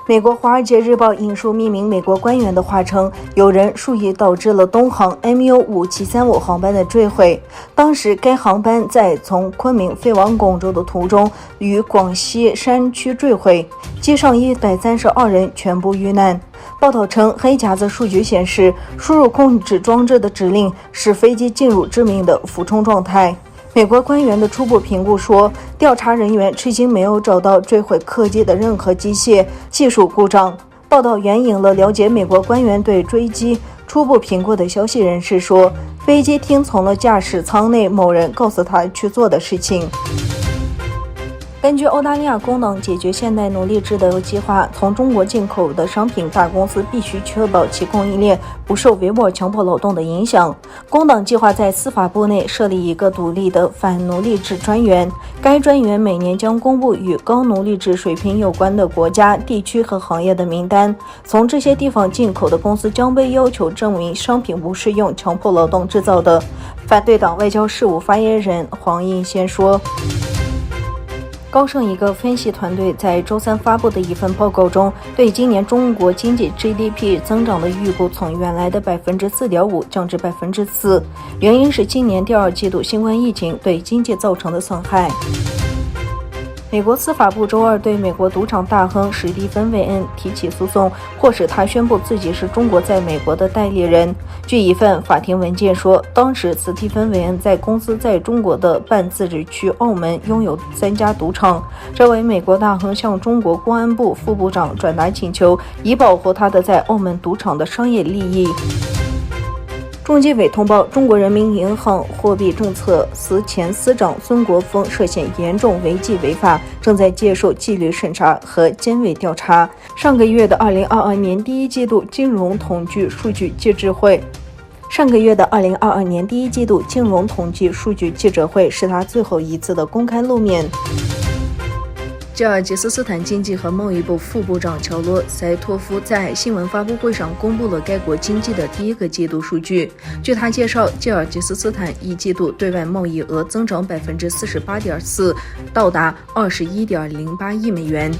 美国《华尔街日报》引述匿名美国官员的话称，有人蓄意导致了东航 MU5735 航班的坠毁。当时该航班在从昆明飞往广州的途中于广西山区坠毁，机上132人全部遇难。报道称，黑匣子数据显示，输入控制装置的指令使飞机进入致命的俯冲状态。美国官员的初步评估说，调查人员至今没有找到坠毁客机的任何机械技术故障。报道援引了了解美国官员对坠机初步评估的消息人士说，飞机听从了驾驶舱内某人告诉他去做的事情。根据澳大利亚工党解决现代奴隶制的计划，从中国进口的商品大公司必须确保其供应链不受维吾尔强迫劳动的影响。工党计划在司法部内设立一个独立的反奴隶制专员，该专员每年将公布与高奴隶制水平有关的国家、地区和行业的名单。从这些地方进口的公司将被要求证明商品不是用强迫劳动制造的。反对党外交事务发言人黄映先说，高盛一个分析团队在周三发布的一份报告中，对今年中国经济 GDP 增长的预估从原来的 4.5% 降至 4%， 原因是今年第二季度新冠疫情对经济造成的损害。美国司法部周二对美国赌场大亨史蒂芬·韦恩提起诉讼，迫使他宣布自己是中国在美国的代理人。据一份法庭文件说，当时史蒂芬·韦恩在公司在中国的半自治区澳门拥有3家赌场。这位美国大亨向中国公安部副部长转达请求，以保护他的在澳门赌场的商业利益。中纪委通报，中国人民银行货币政策司前司长孙国峰涉嫌严重违纪违法，正在接受纪律审查和监委调查。上个月的2022年第一季度金融统计数据记者会是他最后一次的公开露面。吉尔吉斯斯坦经济和贸易部副部长乔罗塞托夫在新闻发布会上公布了该国经济的第一个季度数据。据他介绍，吉尔吉斯斯坦一季度对外贸易额增长 48.4%， 到达21.08亿美元。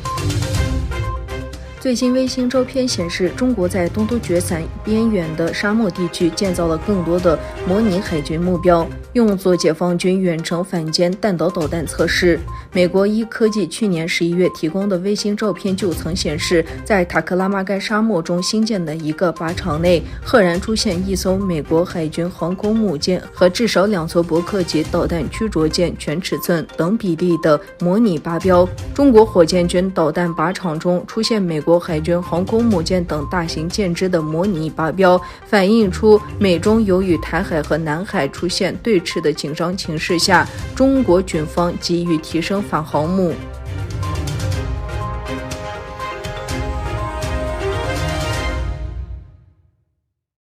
最新卫星照片显示，中国在东突厥伞边缘的沙漠地区建造了更多的模拟海军目标，用作解放军远程反舰弹道导弹测试。美国一科技去年11月提供的卫星照片就曾显示，在塔克拉玛干沙漠中新建的一个靶场内，赫然出现一艘美国海军航空母舰和至少2艘伯克级导弹驱逐舰全尺寸等比例的模拟靶标。中国火箭军导弹靶场中出现美国海军航空母舰等大型舰只的模拟靶标，反映出美中由于台海和南海出现对峙的紧张情势下，中国军方急于提升反航母。